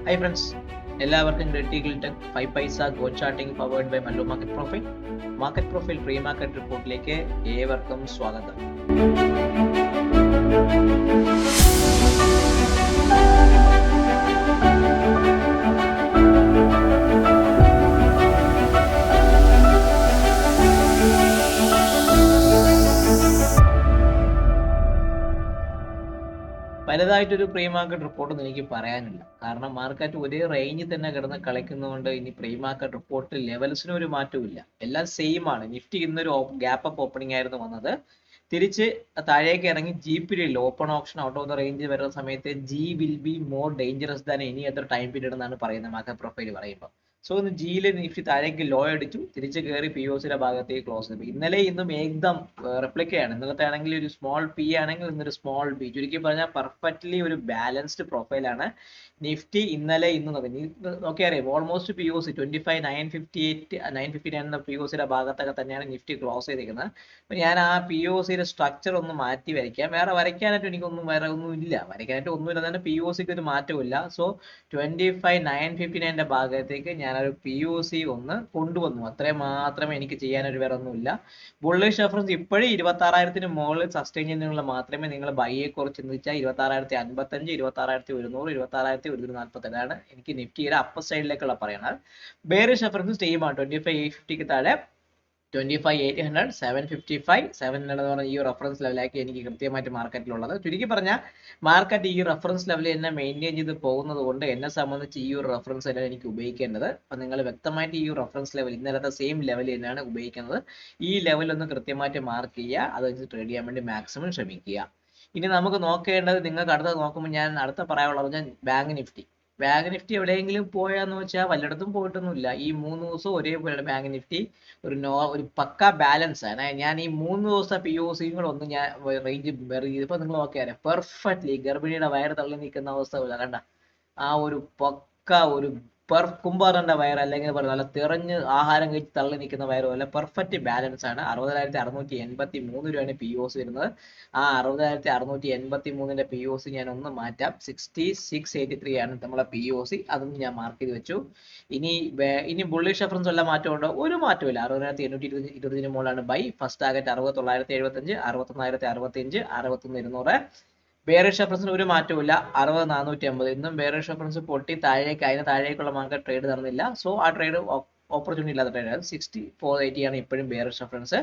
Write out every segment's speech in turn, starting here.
Hi friends, എല്ലാവർക്കും critical tech 5 Paisa go charting powered by Mallu market profile pre market റിപ്പോർട്ടിലേക്ക് ഏവർക്കും സ്വാഗതം. വലുതായിട്ടൊരു പ്രീ മാർക്കറ്റ് റിപ്പോർട്ടൊന്നും എനിക്ക് പറയാനില്ല. കാരണം മാർക്കറ്റ് ഒരേ റേഞ്ചിൽ തന്നെ കിടന്ന് കളിക്കുന്നതുകൊണ്ട് ഇനി പ്രീ മാർക്കറ്റ് റിപ്പോർട്ട് ലെവൽസിനും ഒരു മാറ്റവും. എല്ലാം സെയിം ആണ്. നിഫ്റ്റി ഇന്നൊരു ഗ്യാപ്പ് അപ്പ് ഓപ്പണിംഗ് ആയിരുന്നു വന്നത്. തിരിച്ച് താഴേക്ക് ഇറങ്ങി ജി പീരീഡിൽ open option out of the range വരുന്ന സമയത്ത് G will be more dangerous than any other time period എന്നാണ് പറയുന്നത് മാർക്കറ്റ് പ്രൊഫൈൽ പറയുമ്പോൾ. സോ ഇന്ന് ജിയിൽ നിഫ്റ്റി താഴേക്ക് ലോ അടിച്ചു, തിരിച്ച് കയറി പി ഒ സിയുടെ ഭാഗത്തേക്ക് ക്ലോസ് ചെയ്തു. ഇന്നലെ ഇന്നും ഏകദം റെപ്ലിക്കയാണ്. ഇന്നലത്തെ ആണെങ്കിൽ ഒരു സ്മോൾ പി ആണെങ്കിൽ ഇന്നൊരു സ്മോൾ ബി. ചുരുക്കി പറഞ്ഞാൽ പെർഫെക്റ്റ്ലി ഒരു ബാലൻസ്ഡ് പ്രൊഫൈലാണ് നിഫ്റ്റി ഇന്നലെ ഇന്നും നോക്കി അറിയാം. ഓൾമോസ്റ്റ് പി ഒ സി 25,958 959 എന്ന പി ഒ സിയുടെ ഭാഗത്തൊക്കെ തന്നെയാണ് നിഫ്റ്റി ക്ലോസ് ചെയ്തിരിക്കുന്നത്. അപ്പൊ ഞാൻ ആ പി ഒ സിയുടെ സ്ട്രക്ചർ ഒന്ന് മാറ്റി വരയ്ക്കാം. വേറെ വരയ്ക്കാനായിട്ട് എനിക്കൊന്നും വേറെ ഒന്നും ഇല്ല. വരയ്ക്കാനായിട്ട് ഒന്നുമില്ല, തന്നെ പി ഒ സിക്ക് ഒരു മാറ്റമില്ല. സോ 25,959 ഭാഗത്തേക്ക് ഞാനൊരു പി ഒ സി ഒന്ന് കൊണ്ടുവന്നു. അത്രയും മാത്രമേ എനിക്ക് ചെയ്യാനൊരു വേറെ ഒന്നുമില്ല. ബുള്ളിഷ് റെഫറൻസ് ഇപ്പോഴും 26,000 മുകളിൽ സസ്റ്റെയിൻ ചെയ്യുന്നതിനുള്ള മാത്രമേ നിങ്ങൾ ബൈയെ കുറിച്ച് ചിന്തിച്ചാൽ 26,055, 26,100, 26,147 എനിക്ക് നിഫ്റ്റിയുടെ അപ്പർ സൈഡിലേക്കുള്ള പറയുന്നത്. ബെയറിഷ് റെഫറൻസ് സെയിം ആണ്. 25,850 താഴെ 25,800, 755, 700 എന്ന് പറഞ്ഞ ഈ റെഫറൻസ് ലെവലാക്കി എനിക്ക് കൃത്യമായിട്ട് മാർക്കറ്റിലുള്ളത്. ചുരുക്കി പറഞ്ഞാൽ മാർക്കറ്റ് ഈ റെഫറൻസ് ലെവലിൽ തന്നെ മെയിൻറ്റെയിൻ ചെയ്ത് പോകുന്നത് കൊണ്ട് എന്നെ സംബന്ധിച്ച് ഈ ഒരു റെഫറൻസ് ലെവൽ എനിക്ക് ഉപയോഗിക്കേണ്ടത്. അപ്പം നിങ്ങൾ വ്യക്തമായിട്ട് ഈ റെഫറൻസ് ലെവൽ ഇന്നലത്തെ സെയിം ലെവൽ തന്നെയാണ് ഉപയോഗിക്കുന്നത്. ഈ ലെവൽ ഒന്ന് കൃത്യമായിട്ട് മാർക്ക് ചെയ്യുക, അത് വെച്ച് ട്രേഡ് ചെയ്യാൻ വേണ്ടി മാക്സിമം ശ്രമിക്കുക. ഇനി നമുക്ക് നോക്കേണ്ടത്, നിങ്ങൾക്ക് അടുത്തത് നോക്കുമ്പോൾ ഞാൻ അടുത്ത പറയാനുള്ളത് ബാങ്ക് നിഫ്റ്റി എവിടെയെങ്കിലും പോയാന്ന് വെച്ചാൽ വല്ലയിടത്തും പോയിട്ടൊന്നുമില്ല. ഈ 3 ദിവസം ഒരേപോലെ ബാങ്ക് നിഫ്റ്റി ഒരു പക്ക ബാലൻസ് ആണ്. ഞാൻ ഈ 3 ദിവസത്തെ പി ഒ സിയും കൂടെ ഒന്ന് ഞാൻ റേഞ്ച് ചെയ്തപ്പോൾ നിങ്ങൾ നോക്കിയാൽ പെർഫെക്റ്റ്ലി ഗർഭിണിയുടെ വയറ് തള്ളി നിൽക്കുന്ന അവസ്ഥ കണ്ട ആ ഒരു പക്ക ഒരു കുംഭാറിന്റെ വയർ, അല്ലെങ്കിൽ നല്ല തിറഞ്ഞ് ആഹാരം കഴിച്ച് തള്ളി നിൽക്കുന്ന വയറ് പോലെ പെർഫെക്റ്റ് ബാലൻസ് ആണ്. 60,683 രൂപയാണ് പി ഒ സി വരുന്നത്. ആ 60,683 പി ഒ സി ഞാൻ ഒന്ന് മാറ്റാം. 6683 ആണ് നമ്മളെ പി ഒ സി. അതും ഞാൻ മാർക്ക് ചെയ്ത് വെച്ചു. ഇനി ബുള്ളിഷ് റെഫറൻസ് വല്ല മാറ്റമുണ്ടോ? ഒരു മാറ്റമില്ല. 60,825 മുകളിലാണ് ബൈ. First target 60,975, 61,065, 61,200. ബെയറിഷ് റെഫറൻസിന് ഒരു മാറ്റമില്ല. 60,450 ഇന്നും ബെയറിഷ് റെഫറൻസ് പൊട്ടി താഴേക്ക്, അതിന് താഴേക്കുള്ള മാർക്കറ്റ് ട്രേഡ് നടന്നില്ല. സോ ആ ട്രേഡ് ഓപ്പർച്യൂണിറ്റി ഇല്ലാത്ത ട്രേഡ്. 6480 ആണ് ഇപ്പോഴും ബെയറിഷ് റെഫറൻസ്.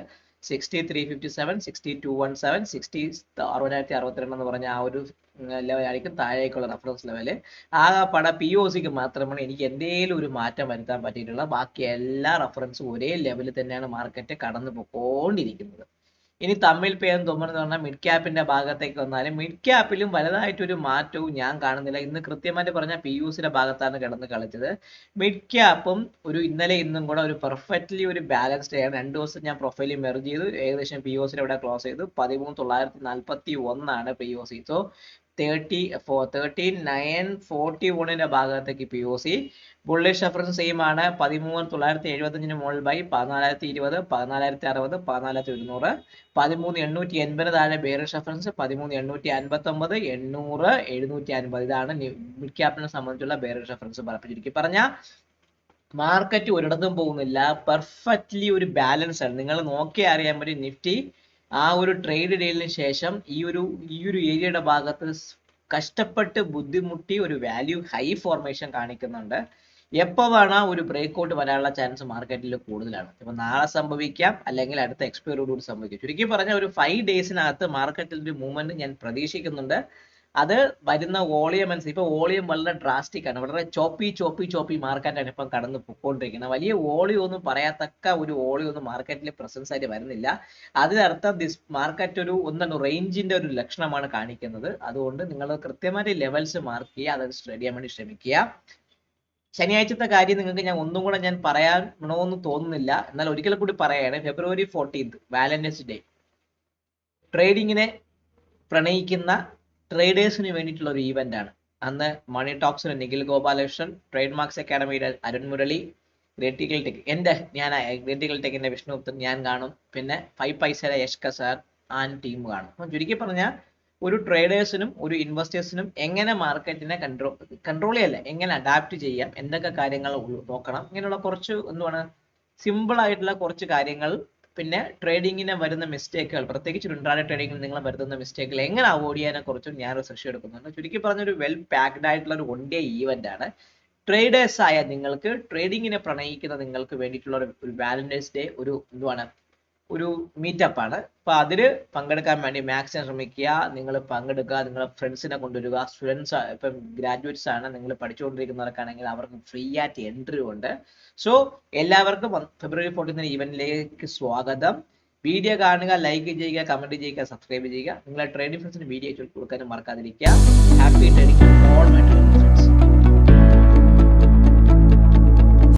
6357, 6217, 60,062 എന്ന് പറഞ്ഞ ആ ഒരു ലെവലായിരിക്കും താഴേക്കുള്ള റെഫറൻസ് ലെവല്. ആ പട പി ഒ സിക്ക് മാത്രമാണ് എനിക്ക് എന്തെങ്കിലും ഒരു മാറ്റം വരുത്താൻ പറ്റിയിട്ടുള്ളത്. ബാക്കി എല്ലാ റെഫറൻസും ഒരേ ലെവലിൽ തന്നെയാണ് മാർക്കറ്റ് കടന്നു പോയിക്കൊണ്ടിരിക്കുന്നത്. ഇനി തമ്മിൽ പേരും തൊമ്മെന്ന് പറഞ്ഞാൽ മിഡ് ക്യാപ്പിന്റെ ഭാഗത്തേക്ക് വന്നാലും മിഡ് ക്യാപ്പിലും വലുതായിട്ടൊരു മാറ്റവും ഞാൻ കാണുന്നില്ല. ഇന്ന് കൃത്യമായിട്ട് പറഞ്ഞാൽ പി യു സിയുടെ ഭാഗത്താണ് കിടന്ന് കളിച്ചത്. മിഡ് ക്യാപ്പും ഇന്നലെ ഇന്നും കൂടെ ഒരു പെർഫെക്റ്റ്ലി ഒരു ബാലൻസ്ഡ് ആണ്. 2 ദിവസം ഞാൻ പ്രൊഫൈലിൽ മെർജ് ചെയ്തു. ഏകദേശം പി ഒ സിയുടെ ഇവിടെ ക്ലോസ് ചെയ്തു. 13,941 പി ഒ സി. സോ 13,941 ഭാഗത്തേക്ക് P O C. Bullish reference same ആണ്. 13,975 മുകളിൽ ബൈ. 14,020, 14,060, 14,100, 13,880 താഴെ ബെയറിഷ് റെഫറൻസ്. 13,859, 800, 750 ഇതാണ് മിഡ് ക്യാപ്പിനെ സംബന്ധിച്ചുള്ള ബെയറിഷ് റെഫറൻസ്. ചുരുക്കി പറഞ്ഞാൽ മാർക്കറ്റ് ഒരിടത്തും പോകുന്നില്ല. പെർഫെക്റ്റ്ലി ഒരു ബാലൻസ് ആണ്. നിങ്ങൾ നോക്കിയാൽ അറിയാൻ പറ്റും നിഫ്റ്റി ആ ഒരു ട്രേഡ് ഡീലിന് ശേഷം ഈ ഒരു ഏരിയയുടെ ഭാഗത്ത് കഷ്ടപ്പെട്ട് ബുദ്ധിമുട്ടി ഒരു വാല്യൂ ഹൈ ഫോർമേഷൻ കാണിക്കുന്നുണ്ട്. എപ്പോൾ വേണോ ഒരു ബ്രേക്ക് ഔട്ട് വരാനുള്ള ചാൻസ് മാർക്കറ്റിൽ കൂടുതലാണ്. ഇപ്പൊ നാളെ സംഭവിക്കാം, അല്ലെങ്കിൽ അടുത്ത എക്സ്പയറിയോടുകൂടി സംഭവിക്കും. ചുരുക്കി പറഞ്ഞ ഒരു 5 ഡേയ്സിനകത്ത് മാർക്കറ്റിൽ ഒരു മൂവ്മെന്റ് ഞാൻ പ്രതീക്ഷിക്കുന്നുണ്ട്. അത് വരുന്ന വോളിയം അനുസരിച്ച്, ഇപ്പൊ വോളിയം വളരെ ഡ്രാസ്റ്റിക് ആണ്, വളരെ ചോപ്പി മാർക്കറ്റാണ് ഇപ്പം കടന്നു പൊക്കോണ്ടിരിക്കുന്നത്. വലിയ വോളിയം ഒന്നും പറയത്തക്ക ഒരു വോളിയം ഒന്നും മാർക്കറ്റിൽ പ്രസൻസ് ആയിട്ട് വരുന്നില്ല. അതിനർത്ഥം മാർക്കറ്റ് ഒരു റേഞ്ചിന്റെ ഒരു ലക്ഷണമാണ് കാണിക്കുന്നത്. അതുകൊണ്ട് നിങ്ങൾ കൃത്യമായിട്ട് ലെവൽസ് മാർക്ക് ചെയ്യുക, അത് സ്റ്റഡി ചെയ്യാൻ വേണ്ടി ശ്രമിക്കുക. ശനിയാഴ്ചത്തെ കാര്യം നിങ്ങൾക്ക് ഞാൻ ഒന്നും കൂടെ ഞാൻ പറയണമെന്ന് തോന്നുന്നില്ല, എന്നാൽ ഒരിക്കൽ കൂടി പറയാണ്. February 14th valentine's day. ട്രേഡിങ്ങിനെ പ്രണയിക്കുന്ന ട്രേഡേഴ്സിന് വേണ്ടിയിട്ടുള്ള ഒരു ഈവന്റ് ആണ്. അന്ന് മണി ടോക്സിന് നിഖിൽ ഗോപാലകൃഷ്ണൻ, ട്രേഡ് മാർക്സ് അക്കാഡമിയുടെ Arun Murali, critical tech critical ടെക്കിന്റെ വിഷ്ണുഗുപ്തൻ ഞാൻ കാണും. പിന്നെ 5 പൈസയുടെ യഷ്ക സാർ ആൻഡ് ടീം കാണും. അപ്പം ചുരുക്കി പറഞ്ഞാൽ ഒരു ട്രേഡേഴ്സിനും ഒരു ഇൻവെസ്റ്റേഴ്സിനും എങ്ങനെ മാർക്കറ്റിനെ കൺട്രോൾ ചെയ്യല്ല, എങ്ങനെ അഡാപ്റ്റ് ചെയ്യാം, എന്തൊക്കെ കാര്യങ്ങൾ നോക്കണം, ഇങ്ങനെയുള്ള കുറച്ച് എന്താണ് സിമ്പിൾ ആയിട്ടുള്ള കുറച്ച് കാര്യങ്ങൾ, പിന്നെ ട്രേഡിങ്ങിന് വരുന്ന മിസ്റ്റേക്കുകൾ, പ്രത്യേകിച്ച് ഇൻട്രാഡേ ട്രേഡിങ്ങിൽ നിങ്ങൾ വരുത്തുന്ന മിസ്റ്റേക്കുകൾ എങ്ങനെ അവോയ്ഡ് ചെയ്യാനെ കുറിച്ചും ഞാനൊരു സെഷൻ എടുക്കുന്നുണ്ട്. ചുരുക്കി പറഞ്ഞൊരു വെൽ പാക്ഡ് ആയിട്ടുള്ള ഒരു 1 ഡേ ഈവന്റ് ആണ്. ട്രേഡേഴ്സ് ആയ നിങ്ങൾക്ക്, ട്രേഡിങ്ങിനെ പ്രണയിക്കുന്ന നിങ്ങൾക്ക് വേണ്ടിയിട്ടുള്ള ഒരു വാലന്റൈൻസ് ഡേ ഒരു മീറ്റപ്പ് ആണ്. അപ്പൊ അതില് പങ്കെടുക്കാൻ വേണ്ടി മാക്സിമം ശ്രമിക്കുക. നിങ്ങൾ പങ്കെടുക്കുക, നിങ്ങളുടെ ഫ്രണ്ട്സിനെ കൊണ്ടുവരിക. സ്റ്റുഡൻസ് ഇപ്പം ഗ്രാജുവേറ്റ്സ് ആണ്, നിങ്ങൾ പഠിച്ചുകൊണ്ടിരിക്കുന്നവർക്കാണെങ്കിൽ അവർക്ക് ഫ്രീ ആയിട്ട് എൻട്രി ഉണ്ട്. സോ എല്ലാവർക്കും ഫെബ്രുവരി 14 ഈവന്റിലേക്ക് സ്വാഗതം. വീഡിയോ കാണുക, ലൈക്ക് ചെയ്യുക, കമന്റ് ചെയ്യുക, സബ്സ്ക്രൈബ് ചെയ്യുക. നിങ്ങളെ ട്രേഡിംഗ് ഫ്രണ്ട്സിന് വീഡിയോ കൊടുക്കാനും മറക്കാതിരിക്കുക. Happy trading all my